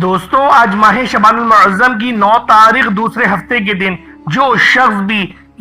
دوستوں آج ماہ شعبان المعظم کی 9 تاریخ دوسرے ہفتے کے دن جو شخص بھی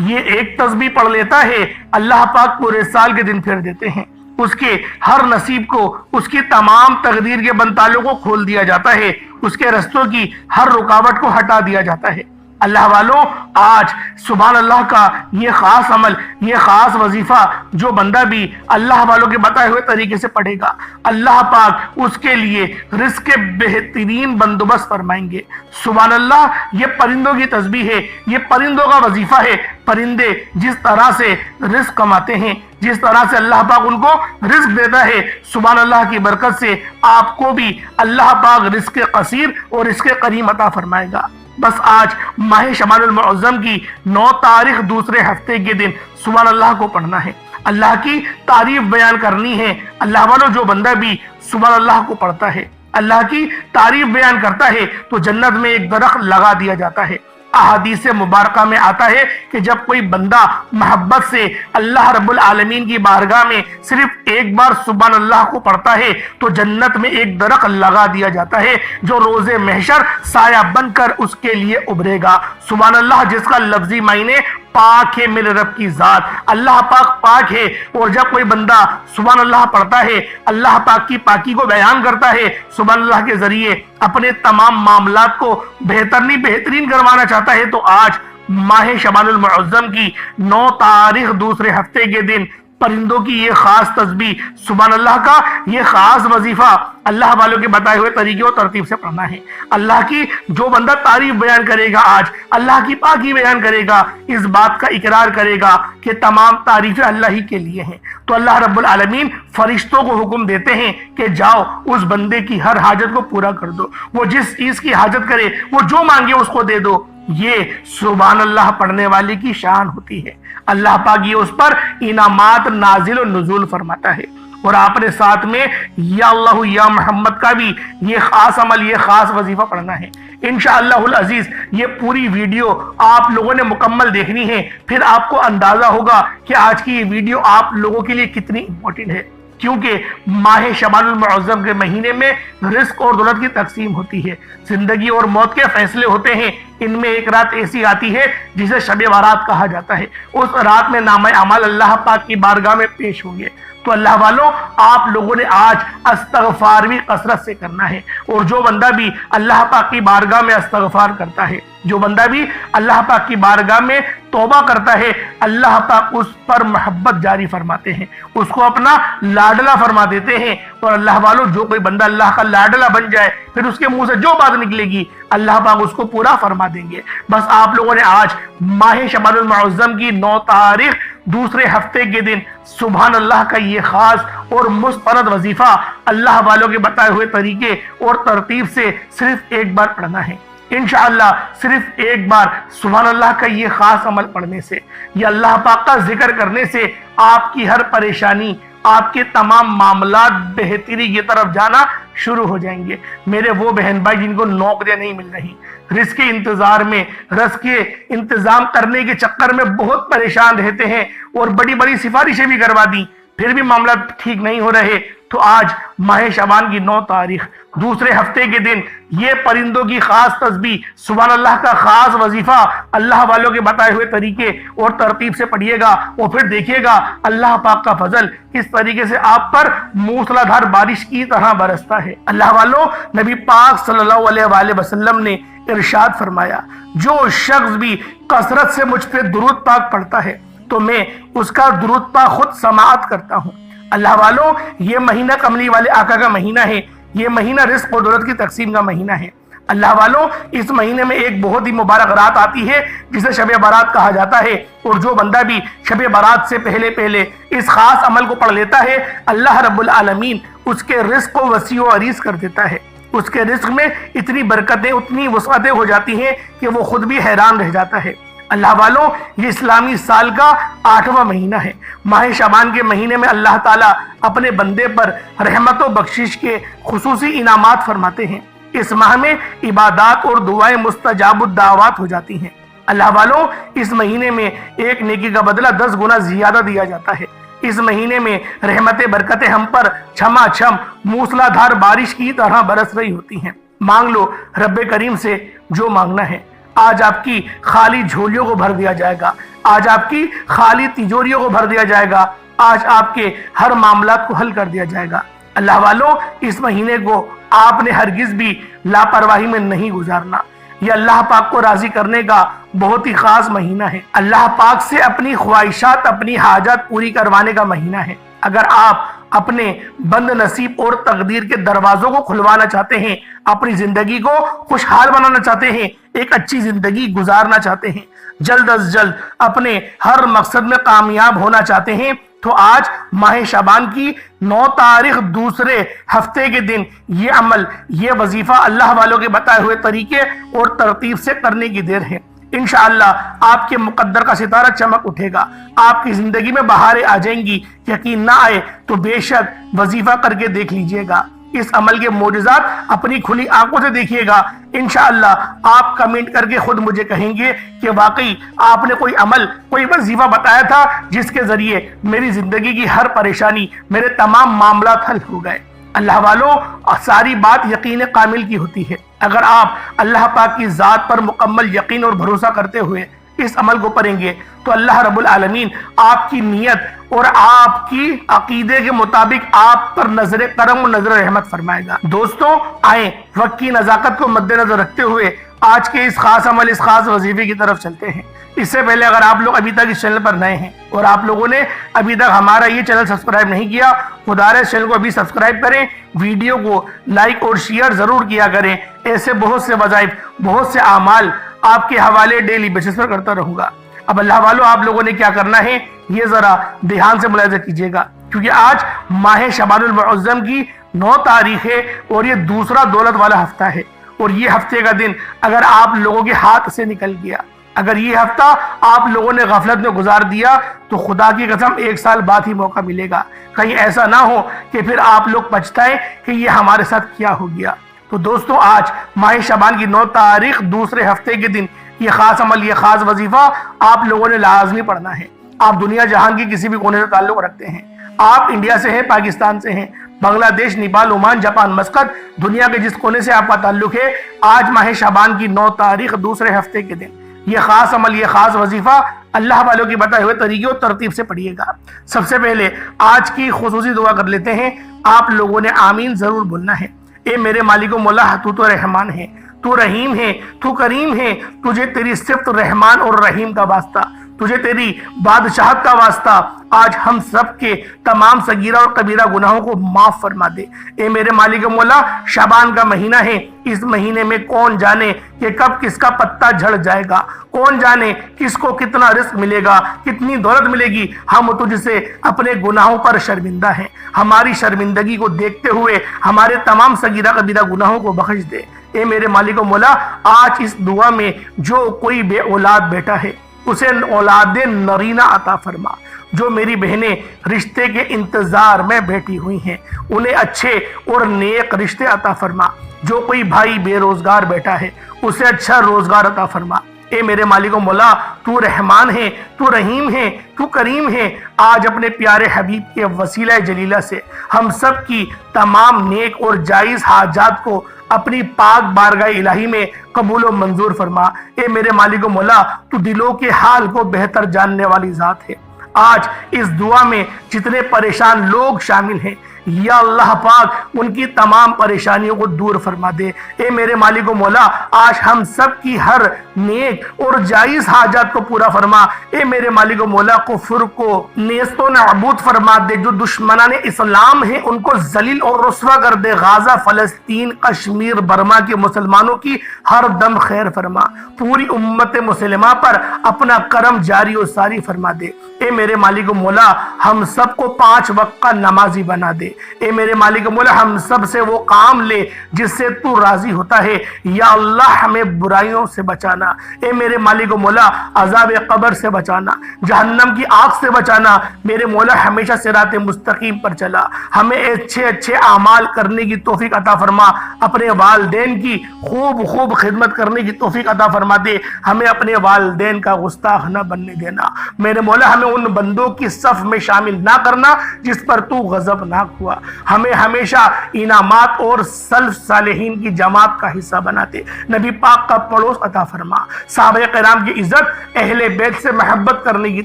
یہ ایک تسبیح پڑھ لیتا ہے اللہ پاک پورے سال کے دن پھیر دیتے ہیں، اس کے ہر نصیب کو، اس کی تمام تقدیر کے بنتالوں کو کھول دیا جاتا ہے، اس کے رستوں کی ہر رکاوٹ کو ہٹا دیا جاتا ہے۔ اللہ والوں، آج سبحان اللہ کا یہ خاص عمل، یہ خاص وظیفہ جو بندہ بھی اللہ والوں کے بتائے ہوئے طریقے سے پڑھے گا، اللہ پاک اس کے لیے رزق کے بہترین بندوبست فرمائیں گے۔ سبحان اللہ، یہ پرندوں کی تسبیح ہے، یہ پرندوں کا وظیفہ ہے۔ پرندے جس طرح سے رزق کماتے ہیں، جس طرح سے اللہ پاک ان کو رزق دیتا ہے، سبحان اللہ کی برکت سے آپ کو بھی اللہ پاک رزق قصیر اور رزق کریم عطا فرمائے گا۔ بس آج ماہ شعبان المعظم کی 9 تاریخ دوسرے ہفتے کے دن سبحان اللہ کو پڑھنا ہے، اللہ کی تعریف بیان کرنی ہے۔ اللہ والوں، جو بندہ بھی سبحان اللہ کو پڑھتا ہے، اللہ کی تعریف بیان کرتا ہے تو جنت میں ایک درخت لگا دیا جاتا ہے۔ احادیث مبارکہ میں آتا ہے کہ جب کوئی بندہ محبت سے اللہ رب العالمین کی بارگاہ میں صرف ایک بار سبحان اللہ کو پڑھتا ہے تو جنت میں ایک درخت لگا دیا جاتا ہے جو روز محشر سایہ بن کر اس کے لیے ابھرے گا۔ سبحان اللہ، جس کا لفظی معنی پاک ہے میرے رب کی ذات، اللہ پاک پاک ہے۔ اور جب کوئی بندہ سبحان اللہ پڑھتا ہے، اللہ پاک کی پاکی کو بیان کرتا ہے، سبحان اللہ کے ذریعے اپنے تمام معاملات کو بہترین کروانا چاہتا ہے، تو آج ماہ شعبان المعظم کی 9 تاریخ دوسرے ہفتے کے دن پرندوں کی یہ خاص تسبیح، سبحان اللہ کا یہ خاص وظیفہ اللہ والوں کے بتائے ہوئے طریقے اور ترتیب سے پڑھنا ہے۔ اللہ کی جو بندہ تعریف بیان کرے گا، آج اللہ کی پاکی بیان کرے گا، اس بات کا اقرار کرے گا کہ تمام تعریفیں اللہ ہی کے لیے ہیں، تو اللہ رب العالمین فرشتوں کو حکم دیتے ہیں کہ جاؤ اس بندے کی ہر حاجت کو پورا کر دو، وہ جس چیز کی حاجت کرے، وہ جو مانگے اس کو دے دو۔ یہ سبحان اللہ پڑھنے والے کی شان ہوتی ہے۔ اللہ پاک یہ اس پر انعامات نازل و نزول فرماتا ہے۔ اور آپ نے ساتھ میں یا اللہ یا محمد کا بھی یہ خاص عمل، یہ خاص وظیفہ پڑھنا ہے۔ انشاءاللہ العزیز یہ پوری ویڈیو آپ لوگوں نے مکمل دیکھنی ہے، پھر آپ کو اندازہ ہوگا کہ آج کی یہ ویڈیو آپ لوگوں کے لیے کتنی امپورٹنٹ ہے، کیونکہ ماہ شعبان المعظم کے مہینے میں رزق اور دولت کی تقسیم ہوتی ہے، زندگی اور موت کے فیصلے ہوتے ہیں۔ ان میں ایک رات ایسی آتی ہے جسے شب بارات کہا جاتا ہے، اس رات میں نامہ اعمال اللہ پاک کی بارگاہ میں پیش ہوں گے۔ تو اللہ والوں، آپ لوگوں نے آج استغفار بھی کثرت سے کرنا ہے، اور جو بندہ بھی اللہ پاک کی بارگاہ میں استغفار کرتا ہے، جو بندہ بھی اللہ پاک کی بارگاہ میں توبہ کرتا ہے، اللہ پاک اس پر محبت جاری فرماتے ہیں، اس کو اپنا لاڈلا فرما دیتے ہیں۔ اور اللہ والوں، جو کوئی بندہ اللہ کا لاڈلا بن جائے، پھر اس کے منہ سے جو بات نکلے گی اللہ پاک اس کو پورا فرما دیں گے۔ بس آپ لوگوں نے آج ماہ شعبان المعظم کی 9 تاریخ دوسرے ہفتے کے دن سبحان اللہ کا یہ خاص اور مستند وظیفہ اللہ والوں کے بتائے ہوئے طریقے اور ترتیب سے صرف ایک بار پڑھنا ہے۔ انشاءاللہ صرف ایک بار سبحان اللہ کا یہ خاص عمل پڑھنے سے، یہ اللہ پاک کا ذکر کرنے سے آپ کی ہر پریشانی، آپ کے تمام معاملات بہتری کی طرف جانا شروع ہو جائیں گے۔ میرے وہ بہن بھائی جن کو نوکریاں نہیں مل رہی، رزق کے انتظار میں، رزق کے انتظام کرنے کے چکر میں بہت پریشان رہتے ہیں، اور بڑی بڑی سفارشیں بھی کروا دی، پھر بھی معاملات ٹھیک نہیں ہو رہے، تو آج ماہ شعبان کی 9 تاریخ دوسرے ہفتے کے دن یہ پرندوں کی خاص تسبیح، سبحان اللہ کا خاص وظیفہ اللہ والوں کے بتائے ہوئے طریقے اور ترتیب سے پڑھیے گا، اور پھر دیکھیے گا اللہ پاک کا فضل کس طریقے سے آپ پر موسلا دھار بارش کی طرح برستا ہے۔ اللہ والوں، نبی پاک صلی اللہ علیہ وآلہ وسلم نے ارشاد فرمایا، جو شخص بھی کثرت سے مجھ پہ درود پاک پڑھتا ہے تو میں اس کا درود پاک خود سماعت کرتا ہوں۔ اللہ والوں، یہ مہینہ کملی والے آقا کا مہینہ ہے، یہ مہینہ رزق اور دولت کی تقسیم کا مہینہ ہے۔ اللہ والوں، اس مہینے میں ایک بہت ہی مبارک رات آتی ہے جسے شب بارات کہا جاتا ہے، اور جو بندہ بھی شب بارات سے پہلے اس خاص عمل کو پڑھ لیتا ہے، اللہ رب العالمین اس کے رزق کو وسیع و عریض کر دیتا ہے۔ اس کے رزق میں اتنی برکتیں، اتنی وسعتیں ہو جاتی ہیں کہ وہ خود بھی حیران رہ جاتا ہے۔ اللہ والوں، یہ اسلامی سال کا 8واں مہینہ ہے۔ ماہ شعبان کے مہینے میں اللہ تعالیٰ اپنے بندے پر رحمت و بخشش کے خصوصی انعامات فرماتے ہیں۔ اس ماہ میں عبادات اور دعائیں مستجاب الدعوات ہو جاتی ہیں۔ اللہ والوں، اس مہینے میں ایک نیکی کا بدلہ 10 گنا زیادہ دیا جاتا ہے۔ اس مہینے میں رحمت برکتیں ہم پر چھما چھم موسلا دھار بارش کی طرح برس رہی ہوتی ہیں۔ مانگ لو رب کریم سے جو مانگنا ہے۔ آج آپ کی خالی جھولیوں کو بھر دیا جائے گا، آج آپ کی خالی تجوریوں کو بھر دیا جائے گا، آج آپ کے ہر معاملات کو حل کر دیا جائے گا۔ اللہ والوں، اس مہینے کو آپ نے ہرگز بھی لاپرواہی میں نہیں گزارنا۔ یہ اللہ پاک کو راضی کرنے کا بہت ہی خاص مہینہ ہے، اللہ پاک سے اپنی خواہشات، اپنی حاجات پوری کروانے کا مہینہ ہے۔ اگر آپ اپنے بند نصیب اور تقدیر کے دروازوں کو کھلوانا چاہتے ہیں، اپنی زندگی کو خوشحال بنانا چاہتے ہیں، ایک اچھی زندگی گزارنا چاہتے ہیں، جلد از جلد اپنے ہر مقصد میں کامیاب ہونا چاہتے ہیں، تو آج ماہ شعبان کی 9 تاریخ دوسرے ہفتے کے دن یہ عمل، یہ وظیفہ اللہ والوں کے بتائے ہوئے طریقے اور ترتیب سے کرنے کی دیر ہے۔ انشاءاللہ آپ کے مقدر کا ستارہ چمک اٹھے گا، آپ کی زندگی میں بہاریں آ جائیں گی۔ یقین نہ آئے تو بے شک وظیفہ کر کے دیکھ لیجئے گا، اس عمل کے معجزات اپنی کھلی آنکھوں سے دیکھیے گا۔ انشاءاللہ آپ کمنٹ کر کے خود مجھے کہیں گے کہ واقعی آپ نے کوئی عمل، کوئی وظیفہ بتایا تھا جس کے ذریعے میری زندگی کی ہر پریشانی، میرے تمام معاملات حل ہو گئے۔ اللہ والوں، ساری بات یقین کامل کی ہوتی ہے۔ اگر آپ اللہ پاک کی ذات پر مکمل یقین اور بھروسہ کرتے ہوئے اس عمل کو کریں گے تو اللہ رب العالمین آپ کی نیت اور آپ کی عقیدے کے مطابق آپ پر نظر کرم اور نظر رحمت فرمائے گا۔ دوستوں، آئیں وقت کی نزاکت کو مد نظر رکھتے ہوئے آج کے اس خاص عمل، اس خاص وظیفے کی طرف چلتے ہیں۔ اس سے پہلے اگر آپ لوگ ابھی تک اس چینل پر نئے ہیں اور آپ لوگوں نے ابھی تک ہمارا یہ چینل سبسکرائب نہیں کیا، خدا رے اس چینل کو ابھی سبسکرائب کریں، ویڈیو کو لائک اور شیئر ضرور کیا کریں۔ ایسے بہت سے وظائف، بہت سے اعمال آپ کے حوالے ڈیلی بیسس پر کرتا رہوں گا۔ اب اللہ والوں، آپ لوگوں نے کیا کرنا ہے یہ ذرا دھیان سے ملاحظہ کیجیے گا، کیونکہ آج ماہ شعبان المعظم کی 9 تاریخ ہے اور یہ دوسرا دولت والا ہفتہ ہے۔ اور یہ ہفتے کا دن اگر آپ لوگوں کے ہاتھ سے نکل گیا، اگر یہ ہفتہ آپ لوگوں نے غفلت میں گزار دیا تو خدا کی قسم 1 سال بعد ہی موقع ملے گا۔ کہیں ایسا نہ ہو کہ پھر آپ لوگ پچھتائیں کہ یہ ہمارے ساتھ کیا ہو گیا۔ تو دوستوں، آج ماہ شعبان کی 9 تاریخ دوسرے ہفتے کے دن یہ خاص عمل، یہ خاص وظیفہ آپ لوگوں نے لازمی پڑھنا ہے۔ آپ دنیا جہان کی کسی بھی کونے سے تعلق رکھتے ہیں، آپ انڈیا سے ہیں، پاکستان سے ہیں، بنگلہ دیش، نیپال، عمان، جاپان، مسقط، دنیا کے جس کونے سے آپ کا تعلق ہے، آج ماہ شعبان کی 9 تاریخ دوسرے ہفتے کے دن یہ خاص عمل، یہ خاص وظیفہ اللہ والوں کی بتائے ہوئے طریقے اور ترتیب سے پڑھیے گا۔ سب سے پہلے آج کی خصوصی دعا کر لیتے ہیں۔ آپ لوگوں نے آمین ضرور بولنا ہے۔ اے میرے مالک و مولا، تو رحمان ہے، تو رحیم ہے، تو کریم ہے، تجھے تیری صفت رحمان اور رحیم کا واسطہ، تجھے تیری بادشاہت کا واسطہ آج ہم سب کے تمام صغیرہ اور کبیرہ گناہوں کو معاف فرما دے۔ اے میرے مالک و مولا، شعبان کا مہینہ ہے، اس مہینے میں کون جانے کہ کب کس کا پتہ جھڑ جائے گا، کون جانے کس کو کتنا رزق ملے گا، کتنی دولت ملے گی۔ ہم تجھ سے اپنے گناہوں پر شرمندہ ہیں، ہماری شرمندگی کو دیکھتے ہوئے ہمارے تمام صغیرہ کبیرہ گناہوں کو بخش دے۔ اے میرے مالک و مولا، آج اس دعا میں جو کوئی بے اولاد بیٹا ہے اسے اولاد نرینہ عطا فرما۔ جو میری بہنیں رشتے کے انتظار میں بیٹھی ہوئی ہیں انہیں اچھے اور نیک رشتے عطا فرما۔ جو کوئی بھائی بے روزگار بیٹھا ہے اسے اچھا روزگار عطا فرما۔ اے میرے مالک و مولا، تو رحمان ہے، تو رحیم ہے، تو کریم ہے۔ آج اپنے پیارے حبیب کے وسیلہ جلیلہ سے ہم سب کی تمام نیک اور جائز حاجات کو اپنی پاک بارگاہ الہی میں قبول و منظور فرما۔ اے میرے مالک و مولا، تو دلوں کے حال کو بہتر جاننے والی ذات ہے۔ آج اس دعا میں جتنے پریشان لوگ شامل ہیں، یا اللہ پاک ان کی تمام پریشانیوں کو دور فرما دے۔ اے میرے مالک و مولا، آج ہم سب کی ہر نیک اور جائز حاجات کو پورا فرما۔ اے میرے مالک و مولا، کفر کو نیست و نابود فرما دے، جو دشمنان اسلام ہیں ان کو ذلیل اور رسوا کر دے۔ غازہ، فلسطین، کشمیر، برما کے مسلمانوں کی ہر دم خیر فرما۔ پوری امت مسلمہ پر اپنا کرم جاری و ساری فرما دے۔ اے میرے مالک و مولا، ہم سب کو 5 وقت کا نمازی بنا دے۔ اے میرے مالک و مولا، ہم سب سے وہ کام لے جس سے تو راضی ہوتا ہے۔ یا اللہ، ہمیں برائیوں سے بچانا۔ اے میرے مالک و مولا، عذاب قبر سے بچانا، جہنم کی آگ سے بچانا۔ میرے مولا، ہمیشہ صراط مستقیم پر چلا۔ ہمیں اچھے اعمال کرنے کی توفیق عطا فرما۔ اپنے والدین کی خوب خدمت کرنے کی توفیق عطا فرما دے۔ ہمیں اپنے والدین کا گستاخ نہ بننے دینا۔ میرے مولا، ہمیں ان بندوں کی صف میں شامل نہ کرنا جس پر تو غضبناک ہوا، ہمیں ہمیشہ انعامات اور سلف صالحین کی جماعت کا حصہ بناتے، نبی پاک کا پڑوس عطا فرما، صحابہ کرام کی عزت، اہل بیت سے محبت کرنے کی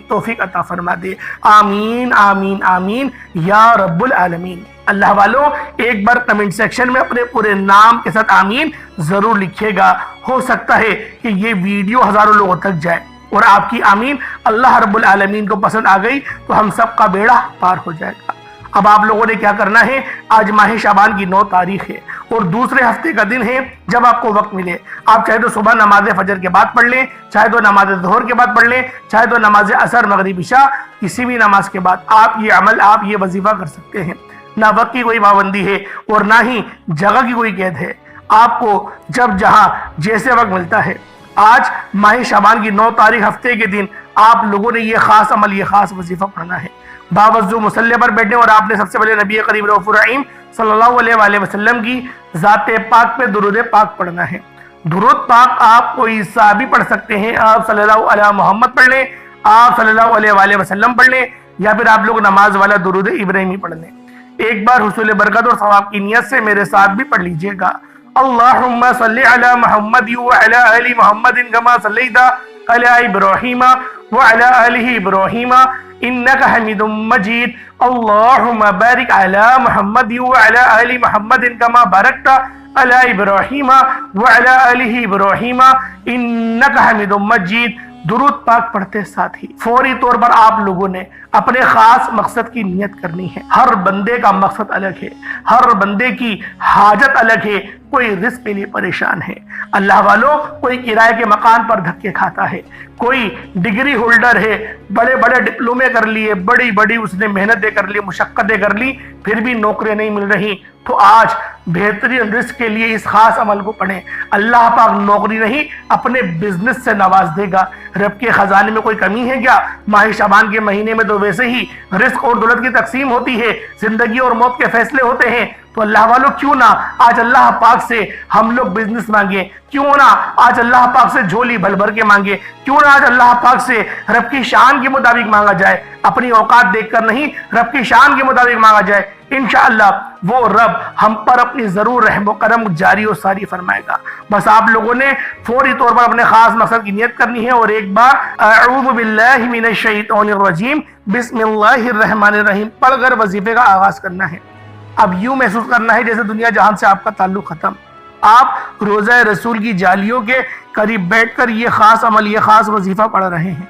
توفیق عطا فرما دے، آمین آمین آمین یا رب العالمین۔ اللہ والوں، ایک بار کمنٹ سیکشن میں اپنے پورے نام کے ساتھ آمین ضرور لکھیے گا، ہو سکتا ہے کہ یہ ویڈیو ہزاروں لوگوں تک جائے اور آپ کی آمین اللہ رب العالمین کو پسند آ گئی تو ہم سب کا بیڑا پار ہو جائے گا۔ اب آپ لوگوں نے کیا کرنا ہے، آج ماہ شعبان کی 9 تاریخ ہے اور دوسرے ہفتے کا دن ہے، جب آپ کو وقت ملے آپ چاہے تو صبح نماز فجر کے بعد پڑھ لیں، چاہے تو نماز ظہر کے بعد پڑھ لیں، چاہے تو نماز عصر مغرب عشاء کسی بھی نماز کے بعد آپ یہ عمل، آپ یہ وظیفہ کر سکتے ہیں۔ نہ وقت کی کوئی پابندی ہے اور نہ ہی جگہ کی کوئی قید ہے، آپ کو جب جہاں جیسے وقت ملتا ہے۔ آج ماہ شعبان کی 9 تاریخ ہفتے کے دن آپ لوگوں نے یہ خاص عمل، یہ خاص وظیفہ پڑھنا ہے۔ باوضو مصلی پر بیٹھنے اور آپ نے سب سے پہلے نبی کریم رؤوف الرحیم صلی اللہ علیہ وآلہ وسلم کی ذات پاک پہ درود پاک پڑھنا ہے۔ درود پاک آپ کوئی سا بھی پڑھ سکتے ہیں، آپ صلی اللہ علیہ محمد پڑھ لیں، آپ صلی اللہ علیہ وآلہ وسلم پڑھ لیں، یا پھر آپ لوگ نماز والا درود ابراہیمی پڑھ لیں۔ ایک بار حصول برکت اور ثواب کی نیت سے میرے ساتھ بھی پڑھ لیجئے گا۔ اللہم صلی علی محمد وعلی آل محمد کما صلیت علی ابراہیم وعلی آل ابراہیم انک حمید مجید۔ اللہم بارک علی محمد وعلی آل محمد کما بارکت علی ابراہیم وعلی آل ابراہیم انک حمید مجید۔ درود پاک پڑھتے ساتھ ہی فوری طور پر آپ لوگوں نے اپنے خاص مقصد کی نیت کرنی ہے۔ ہر بندے کا مقصد الگ ہے، ہر بندے کی حاجت الگ ہے، کوئی رزق کے لیے پریشان ہے اللہ والوں، کوئی کرائے کے مکان پر دھکے کھاتا ہے، کوئی ڈگری ہولڈر ہے، بڑے بڑے ڈپلومے کر لیے، بڑی بڑی اس نے محنتیں کر لی، مشقتیں کر لی، پھر بھی نوکریاں نہیں مل رہی۔ تو آج بہترین رزق کے لیے اس خاص عمل کو پڑھیں، اللہ پاک نوکری نہیں اپنے بزنس سے نواز دے گا۔ رب کے خزانے میں کوئی کمی ہے کیا؟ ماہ شعبان کے مہینے میں تو ویسے ہی رزق اور دولت کی تقسیم ہوتی ہے، زندگی اور موت کے فیصلے ہوتے ہیں، تو اللہ والوں کیوں نہ آج اللہ پاک سے ہم لوگ بزنس مانگیں، کیوں نہ آج اللہ پاک سے جھولی بھر بھر کے مانگے، کیوں نہ آج اللہ پاک سے رب کی شان کے مطابق مانگا جائے، اپنی اوقات دیکھ کر نہیں، رب کی شان کے مطابق مانگا جائے۔ انشاءاللہ وہ رب ہم پر اپنی ضرور رحم و کرم جاری و ساری فرمائے گا۔ بس آپ لوگوں نے فوری طور پر اپنے خاص مقصد کی نیت کرنی ہے اور ایک بار اعوذ باللہ من الشیطان الرجیم بسم اللہ الرحمن الرحیم پڑھ کر وظیفے کا آغاز کرنا ہے۔ اب یوں محسوس کرنا ہے جیسے دنیا جہان سے آپ کا تعلق ختم، آپ روضہ رسول کی جالیوں کے قریب بیٹھ کر یہ خاص عمل، یہ خاص وظیفہ پڑھ رہے ہیں۔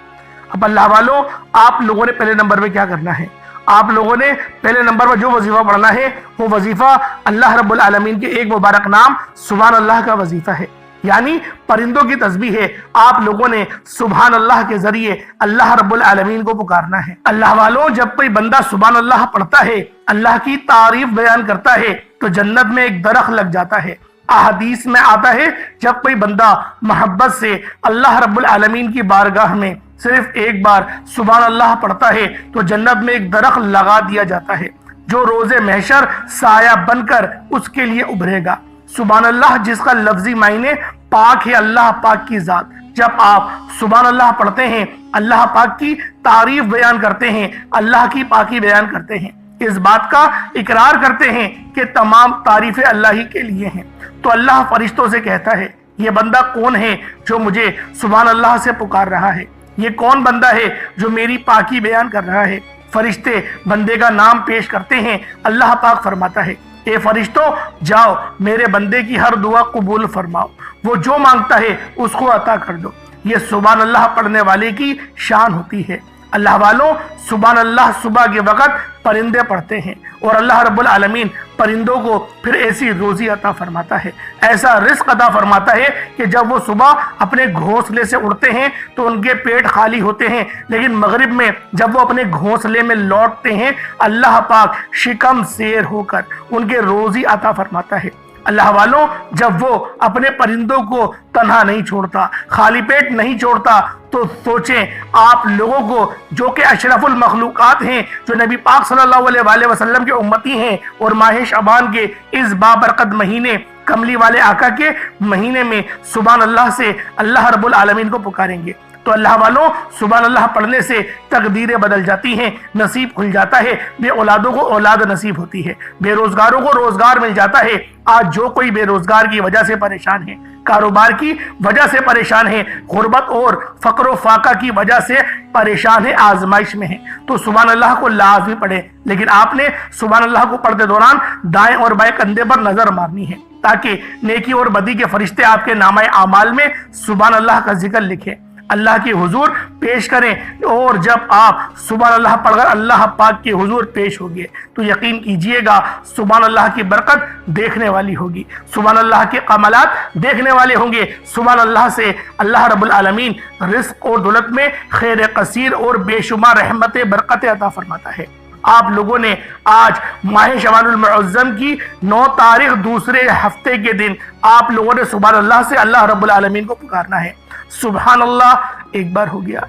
اب اللہ والوں، آپ لوگوں نے پہلے نمبر میں کیا کرنا ہے؟ آپ لوگوں نے پہلے نمبر پر جو وظیفہ پڑھنا ہے وہ وظیفہ اللہ رب العالمین کے ایک مبارک نام سبحان اللہ کا وظیفہ ہے، یعنی پرندوں کی تسبیح ہے۔ آپ لوگوں نے سبحان اللہ کے ذریعے اللہ رب العالمین کو پکارنا ہے۔ اللہ والوں، جب کوئی بندہ سبحان اللہ پڑھتا ہے، اللہ کی تعریف بیان کرتا ہے، تو جنت میں ایک درخت لگ جاتا ہے۔ احادیث میں آتا ہے جب کوئی بندہ محبت سے اللہ رب العالمین کی بارگاہ میں صرف ایک بار سبحان اللہ پڑھتا ہے تو جنت میں ایک درخت لگا دیا جاتا ہے جو روز محشر سایہ بن کر اس کے لیے ابھرے گا۔ سبحان اللہ جس کا لفظی معنی پاک ہے، اللہ پاک کی ذات۔ جب آپ سبحان اللہ پڑھتے ہیں، اللہ پاک کی تعریف بیان کرتے ہیں، اللہ کی پاکی بیان کرتے ہیں، اس بات کا اقرار کرتے ہیں کہ تمام تعریفیں اللہ ہی کے لیے ہیں، تو اللہ فرشتوں سے کہتا ہے یہ بندہ کون ہے جو مجھے سبحان اللہ سے پکار رہا ہے؟ یہ کون بندہ ہے جو میری پاکی بیان کر رہا ہے؟ فرشتے بندے کا نام پیش کرتے ہیں، اللہ پاک فرماتا ہے اے فرشتوں جاؤ میرے بندے کی ہر دعا قبول فرماؤ، وہ جو مانگتا ہے اس کو عطا کر دو۔ یہ سبحان اللہ پڑھنے والے کی شان ہوتی ہے۔ اللہ والوں، سبحان اللہ صبح کے وقت پرندے پڑھتے ہیں اور اللہ رب العالمین پرندوں کو پھر ایسی روزی عطا فرماتا ہے، ایسا رزق عطا فرماتا ہے کہ جب وہ صبح اپنے گھونسلے سے اڑتے ہیں تو ان کے پیٹ خالی ہوتے ہیں، لیکن مغرب میں جب وہ اپنے گھونسلے میں لوٹتے ہیں اللہ پاک شکم سیر ہو کر ان کے روزی عطا فرماتا ہے۔ اللہ والوں، جب وہ اپنے پرندوں کو تنہا نہیں چھوڑتا، خالی پیٹ نہیں چھوڑتا، تو سوچیں آپ لوگوں کو جو کہ اشرف المخلوقات ہیں، جو نبی پاک صلی اللہ علیہ وآلہ وسلم کے امتی ہیں اور ماہ شعبان کے اس بابرکت مہینے، کملی والے آقا کے مہینے میں سبحان اللہ سے اللہ رب العالمین کو پکاریں گے۔ تو اللہ والوں سبحان اللہ پڑھنے سے تقدیریں بدل جاتی ہیں، نصیب کھل جاتا ہے، بے اولادوں کو اولاد نصیب ہوتی ہے، بے روزگاروں کو روزگار مل جاتا ہے۔ آج جو کوئی بے روزگار کی وجہ سے پریشان ہے، کاروبار کی وجہ سے پریشان ہے، غربت اور فقر و فاقہ کی وجہ سے پریشان ہے، آزمائش میں ہے، تو سبحان اللہ کو لازمی پڑھے۔ لیکن آپ نے سبحان اللہ کو پڑھتے دوران دائیں اور بائیں کندھے پر نظر مارنی ہے تاکہ نیکی اور بدی کے فرشتے آپ کے نامہ اعمال میں سبحان اللہ کا ذکر لکھیں، اللہ کے حضور پیش کریں۔ اور جب آپ سبحان اللہ پڑھ کر اللہ پاک کے حضور پیش ہوگے تو یقین کیجئے گا سبحان اللہ کی برکت دیکھنے والی ہوگی، سبحان اللہ کے کمالات دیکھنے والے ہوں گے۔ سبحان اللہ سے اللہ رب العالمین رزق اور دولت میں خیر کثیر اور بے شمار رحمت برکت عطا فرماتا ہے۔ آپ لوگوں نے آج ماہ شعبان المعظم کی 9 تاریخ دوسرے ہفتے کے دن آپ لوگوں نے سبحان اللہ سے اللہ رب العالمین کو پکارنا ہے۔ سبحان اللہ ایک بار ہو گیا،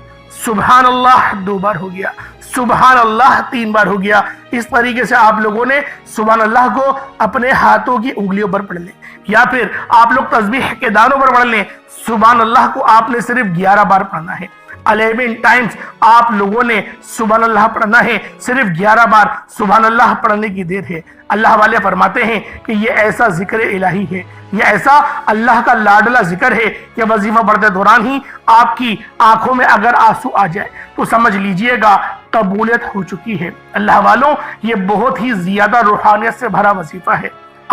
سبحان اللہ 2 بار ہو گیا، سبحان اللہ 3 بار ہو گیا۔ اس طریقے سے آپ لوگوں نے سبحان اللہ کو اپنے ہاتھوں کی انگلیوں پر پڑھ لیں، یا پھر آپ لوگ تسبیح کے دانوں پر پڑھ لیں۔ سبحان اللہ کو آپ نے صرف 11 بار پڑھنا ہے، 11 ٹائمز آپ لوگوں نے سبحان اللہ پڑھنا ہے، صرف 11 بار سبحان اللہ پڑھنے کی دیر ہے۔ اللہ والے فرماتے ہیں کہ یہ ایسا ذکر الہی ہے، یہ ایسا اللہ کا لاڈلا ذکر ہے کہ وظیفہ پڑھتے دوران ہی آپ کی آنکھوں میں اگر آنسو آ جائے تو سمجھ لیجئے گا قبولیت ہو چکی ہے۔ اللہ والوں یہ بہت ہی زیادہ روحانیت سے بھرا وظیفہ ہے۔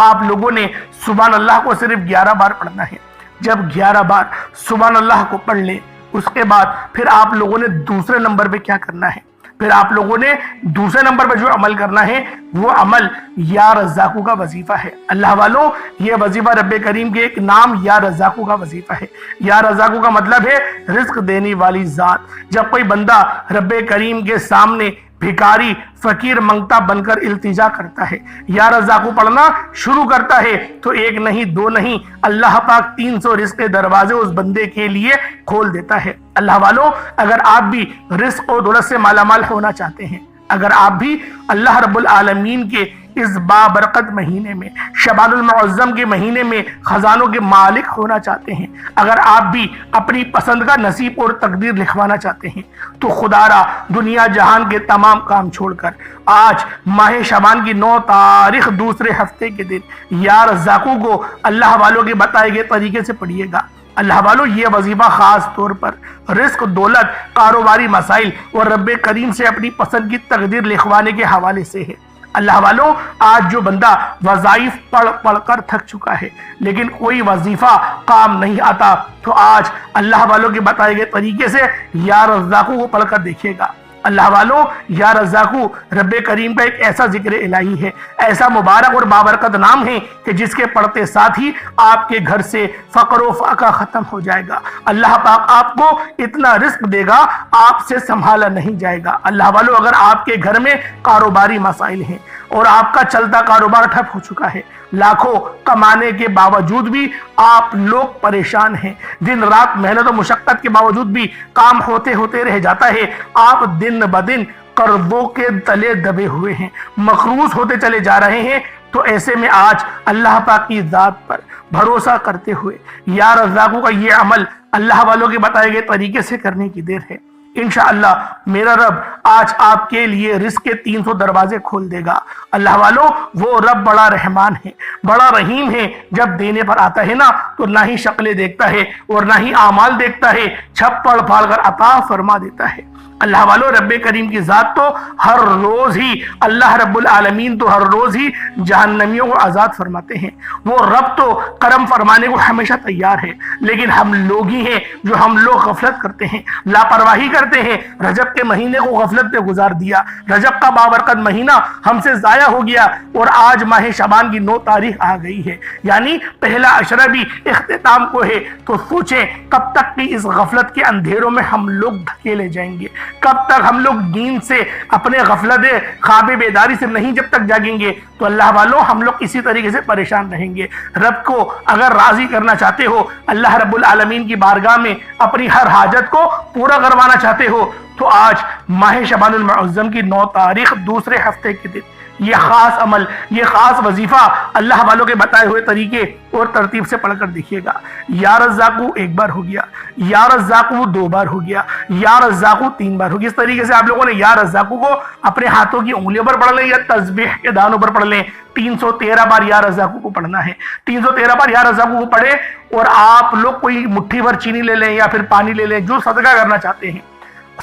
آپ لوگوں نے سبحان اللہ کو صرف 11 بار پڑھنا ہے۔ جب 11 بار سبحان اللہ کو پڑھ لیں اس کے بعد پھر آپ لوگوں نے دوسرے نمبر پہ کیا کرنا ہے؟ پھر آپ لوگوں نے دوسرے نمبر پہ جو عمل کرنا ہے وہ عمل یا رزاقو کا وظیفہ ہے۔ اللہ والوں یہ وظیفہ رب کریم کے ایک نام یا رزاقو کا وظیفہ ہے۔ یا رزاقو کا مطلب ہے رزق دینے والی ذات۔ جب کوئی بندہ رب کریم کے سامنے بھکاری فقیر منگتا بن کر التجا کرتا ہے، یا رزاقو پڑھنا شروع کرتا ہے تو ایک نہیں 2 نہیں اللہ پاک 300 رزق کے دروازے اس بندے کے لیے کھول دیتا ہے۔ اللہ والوں اگر آپ بھی رزق و دولت سے مالا مال ہونا چاہتے ہیں، اگر آپ بھی اللہ رب العالمین کے اس بابرکت مہینے میں شعبان المعظم کے مہینے میں خزانوں کے مالک ہونا چاہتے ہیں، اگر آپ بھی اپنی پسند کا نصیب اور تقدیر لکھوانا چاہتے ہیں تو خدا را دنیا جہان کے تمام کام چھوڑ کر آج ماہ شعبان کی 9 تاریخ دوسرے ہفتے کے دن یا رزاقو کو اللہ والوں کے بتائے گئے طریقے سے پڑھیے گا۔ اللہ والوں یہ وظیفہ خاص طور پر رزق، دولت، کاروباری مسائل اور رب کریم سے اپنی پسند کی تقدیر لکھوانے کے حوالے سے ہے۔ اللہ والوں آج جو بندہ وظائف پڑھ کر تھک چکا ہے لیکن کوئی وظیفہ کام نہیں آتا تو آج اللہ والوں کے بتائے گئے طریقے سے یا رزاقو کو پڑھ کر دیکھیے گا۔ اللہ والوں یا رزاقو رب کریم کا ایک ایسا ذکر الہی ہے، ایسا مبارک اور بابرکت نام ہے کہ جس کے پڑھتے ساتھ ہی آپ کے گھر سے فقر و فاقہ ختم ہو جائے گا۔ اللہ پاک آپ کو اتنا رزق دے گا آپ سے سنبھالا نہیں جائے گا۔ اللہ والوں اگر آپ کے گھر میں کاروباری مسائل ہیں اور آپ کا چلتا کاروبار ٹھپ ہو چکا ہے، لاکھوں کمانے کے باوجود بھی آپ لوگ پریشان ہیں، دن رات محنت و مشقت کے باوجود بھی کام ہوتے ہوتے رہ جاتا ہے، آپ دن بدن قرضوں کے تلے دبے ہوئے ہیں، مقروض ہوتے چلے جا رہے ہیں، تو ایسے میں آج اللہ پاک کی ذات پر بھروسہ کرتے ہوئے یا رزاقو کا یہ عمل اللہ والوں کے بتائے گئے طریقے سے کرنے کی دیر ہے۔ انشاءاللہ میرا رب آج آپ کے لیے رزق کے 300 دروازے کھول دے گا۔ اللہ والوں وہ رب بڑا رحمان ہے، بڑا رحیم ہے، جب دینے پر آتا ہے نا تو نہ ہی شکلیں دیکھتا ہے اور نہ ہی اعمال دیکھتا ہے، چھپڑ پھاڑ کر عطا فرما دیتا ہے۔ اللہ والوں رب کریم کی ذات تو ہر روز ہی اللہ رب العالمین تو ہر روز ہی جہنمیوں کو آزاد فرماتے ہیں، وہ رب تو کرم فرمانے کو ہمیشہ تیار ہے، لیکن ہم لوگ ہی ہیں جو ہم لوگ غفلت کرتے ہیں، لاپرواہی کرتے ہیں، رجب کے مہینے کو غفلت پہ گزار دیا، رجب کا بابرکت مہینہ ہم سے ضائع ہو گیا اور آج ماہ شعبان کی 9 تاریخ آ گئی ہے، یعنی پہلا عشرہ بھی اختتام کو ہے، تو سوچیں کب تک کی اس غفلت کے اندھیروں میں ہم لوگ دھکیلے جائیں گے، کب تک ہم لوگ دین سے اپنے غفلت خواب بیداری سے نہیں جب تک جاگیں گے، تو اللہ والوں ہم لوگ اسی طریقے سے پریشان رہیں گے۔ رب کو اگر راضی کرنا چاہتے ہو، اللہ رب العالمین کی بارگاہ میں اپنی ہر حاجت کو پورا کروانا چاہتے ہو، تو آج ماہ شعبان المعظم کی 9 تاریخ دوسرے ہفتے کے دن یہ خاص عمل، یہ خاص وظیفہ اللہ والوں کے بتائے ہوئے طریقے اور ترتیب سے پڑھ کر دیکھیے گا۔ یا رزاقو ایک بار ہو گیا، یا رزاقو دو بار ہو گیا، یا رزاقو تین بار ہو گیا۔ اس طریقے سے آپ لوگوں نے یا رزاقو کو اپنے ہاتھوں کی انگلیوں پر پڑھ لیں یا تسبیح کے دانوں پر پڑھ لیں۔ 313 بار یا رزاقو کو پڑھنا ہے۔ 313 بار یا رزاقو کو پڑھے اور آپ لوگ کوئی مٹھی بھر چینی لے لیں یا پھر پانی لے لیں، جو صدقہ کرنا چاہتے ہیں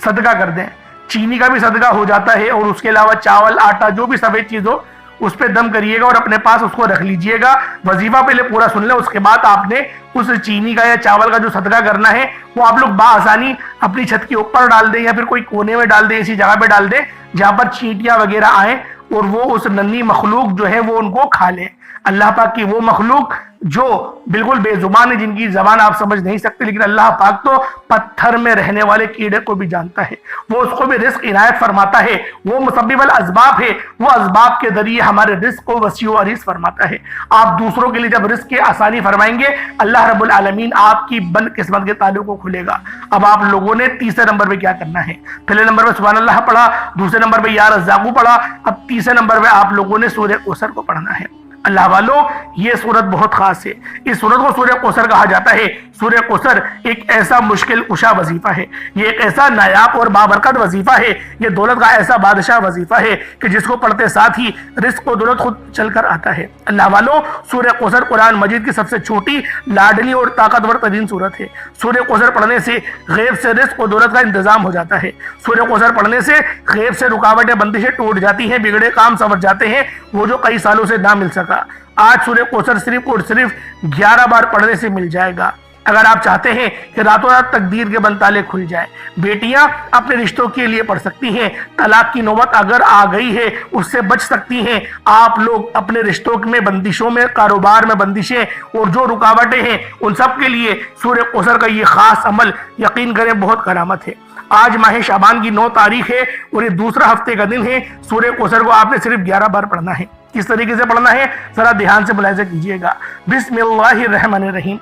صدقہ کر دیں۔ چینی کا بھی صدقہ ہو جاتا ہے، اور اس کے علاوہ چاول، آٹا، جو بھی سفید چیز ہو اس پہ دم کریے گا اور اپنے پاس اس کو رکھ لیجئے گا۔ وظیفہ پہلے پورا سن لیں، اس کے بعد آپ نے اس چینی کا یا چاول کا جو صدقہ کرنا ہے وہ آپ لوگ بآسانی اپنی چھت کے اوپر ڈال دیں یا پھر کوئی کونے میں ڈال دیں، ایسی جگہ پہ ڈال دیں جہاں پر چینٹیاں وغیرہ آئیں اور وہ اس ننھی مخلوق جو ہے وہ ان کو کھا لیں۔ اللہ پاک کی وہ مخلوق جو بالکل بے زبان ہے، جن کی زبان آپ سمجھ نہیں سکتے، لیکن اللہ پاک تو پتھر میں رہنے والے کیڑے کو بھی جانتا ہے، وہ اس کو بھی رزق عنایت فرماتا ہے، وہ مسبب الاسباب ہے، وہ اسباب کے ذریعے ہمارے رزق کو وسیع و عریض فرماتا ہے۔ آپ دوسروں کے لیے جب رزق کی آسانی فرمائیں گے، اللہ رب العالمین آپ کی بد قسمت کے تعلق کو کھلے گا۔ اب آپ لوگوں نے تیسرے نمبر پہ کیا کرنا ہے؟ پہلے نمبر پہ سبحان اللہ پڑھا، دوسرے نمبر پہ یا رزاقو پڑھا، اب تیسرے نمبر پہ آپ لوگوں نے سورہ کوثر کو پڑھنا ہے۔ اللہ والو، یہ سورت بہت خاص ہے۔ اس سورت کو سورہ کوثر کہا جاتا ہے۔ سورہ کوثر ایک ایسا مشکل کشا وظیفہ ہے، یہ ایک ایسا نایاب اور بابرکت وظیفہ ہے، یہ دولت کا ایسا بادشاہ وظیفہ ہے کہ جس کو پڑھتے ساتھ ہی رزق و دولت خود چل کر آتا ہے۔ اللہ والو، سورہ کوثر قرآن مجید کی سب سے چھوٹی، لاڈلی اور طاقتور ترین سورت ہے۔ سورہ کوثر پڑھنے سے غیب سے رزق و دولت کا انتظام ہو جاتا ہے۔ سورہ کوثر پڑھنے سے غیب سے رکاوٹیں، بندشیں ٹوٹ جاتی ہیں، بگڑے کام سنور جاتے ہیں، وہ جو کئی سالوں سے نہ مل سکا۔ آج سورہ کوثر صرف اور صرف 11 بار پڑھنے سے مل جائے گا۔ اگر آپ چاہتے ہیں کہ راتوں رات تقدیر کے بند تالے کھل جائیں، بیٹیاں اپنے رشتوں کے لیے پڑھ سکتی ہیں، طلاق کی نوبت اگر آ گئی ہے اس سے بچ سکتی ہیں، آپ لوگ اپنے رشتوں میں بندشوں میں، کاروبار میں بندشیں اور جو رکاوٹیں ہیں ان سب کے لیے سورہ کوثر کا یہ خاص عمل یقین کریں بہت کرامت ہے۔ آج ماہ شعبان کی 9 تاریخ ہے اور یہ دوسرا ہفتے کا دن ہے۔ سورہ کوثر کو آپ نے صرف 11 بار پڑھنا ہے۔ کس طریقے سے پڑھنا ہے ذرا دھیان سے ملاحظہ کیجئے گا۔ بسم اللہ الرحمن الرحیم،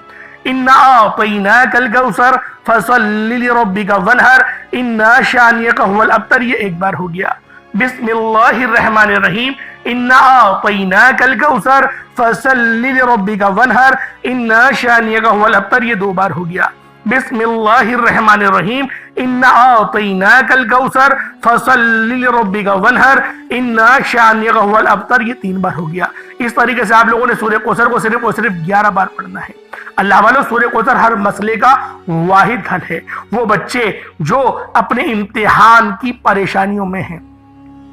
انا اعطیناک الکوثر فصل لربک وانحر انا شانئک هو الابتر، یہ ایک بار ہو گیا۔ بسم اللہ الرحمن الرحیم، انا اعطیناک الکوثر فصل لربک وانحر انا شانئک هو الابتر، یہ 2 بار ہو گیا۔ بسم اللہ الرحمن الرحیم، انا اعطیناک الکوثر فصل لربک وانحر انا شانئک هو الابتر، یہ 3 بار ہو گیا۔ اس طریقے سے آپ لوگوں نے سورہ کوثر کو صرف اور صرف 11 بار پڑھنا ہے۔ اللہ والوں، سورہ کوثر ہر مسئلے کا واحد حل ہے۔ وہ بچے جو اپنے امتحان کی پریشانیوں میں ہیں،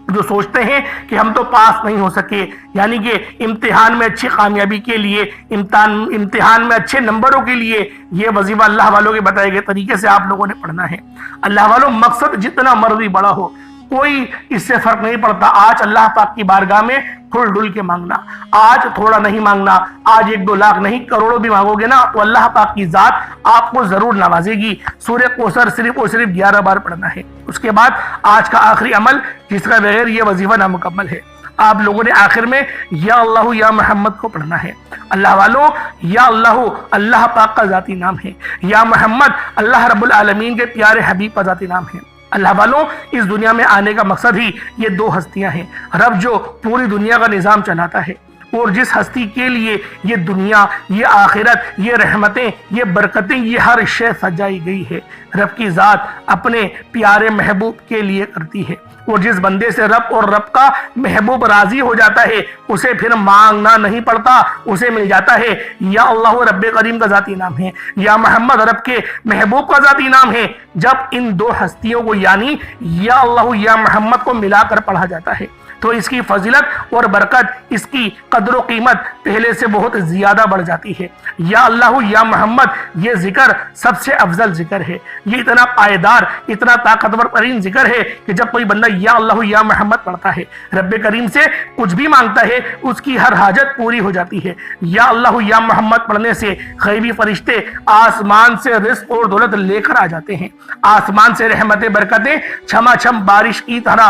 جو سوچتے ہیں کہ ہم تو پاس نہیں ہو سکے، یعنی کہ امتحان میں اچھی کامیابی کے لیے، امتحان میں اچھے نمبروں کے لیے یہ وظیفہ اللہ والوں کے بتائے گئے طریقے سے آپ لوگوں نے پڑھنا ہے۔ اللہ والوں، مقصد جتنا مرضی بڑا ہو، کوئی اس سے فرق نہیں پڑتا۔ آج اللہ پاک کی بارگاہ میں کھل ڈل کے مانگنا، آج تھوڑا نہیں مانگنا، آج 1-2 لاکھ نہیں، کروڑوں بھی مانگو گے نا تو اللہ پاک کی ذات آپ کو ضرور نوازے گی۔ سورہ کوثر صرف اور صرف 11 بار پڑھنا ہے۔ اس کے بعد آج کا آخری عمل جس کا بغیر یہ وظیفہ نامکمل ہے، آپ لوگوں نے آخر میں یا اللہ یا محمد کو پڑھنا ہے۔ اللہ والوں، یا اللہ اللہ پاک کا ذاتی نام ہے، یا محمد اللہ رب العالمین کے پیارے حبیب کا ذاتی نام ہے۔ اللہ والوں، اس دنیا میں آنے کا مقصد ہی یہ 2 ہستیاں ہیں۔ رب جو پوری دنیا کا نظام چلاتا ہے، اور جس ہستی کے لیے یہ دنیا، یہ آخرت، یہ رحمتیں، یہ برکتیں، یہ ہر شے سجائی گئی ہے، رب کی ذات اپنے پیارے محبوب کے لیے کرتی ہے۔ اور جس بندے سے رب اور رب کا محبوب راضی ہو جاتا ہے، اسے پھر مانگنا نہیں پڑتا، اسے مل جاتا ہے۔ یا اللہ رب کریم کا ذاتی نام ہے، یا محمد رب کے محبوب کا ذاتی نام ہے۔ جب ان 2 ہستیوں کو یعنی یا اللہ یا محمد کو ملا کر پڑھا جاتا ہے تو اس کی فضیلت اور برکت، اس کی قدر و قیمت پہلے سے بہت زیادہ بڑھ جاتی ہے۔ یا اللہ یا محمد یہ ذکر سب سے افضل ذکر ہے، یہ اتنا پائیدار، اتنا طاقتور ترین ذکر ہے کہ جب کوئی بندہ یا اللہ یا محمد پڑھتا ہے، رب کریم سے کچھ بھی مانگتا ہے، اس کی ہر حاجت پوری ہو جاتی ہے۔ یا اللہ یا محمد پڑھنے سے غیبی فرشتے آسمان سے رزق اور دولت لے کر آ جاتے ہیں، آسمان سے رحمتیں، برکتیں چھما چھم بارش کی طرح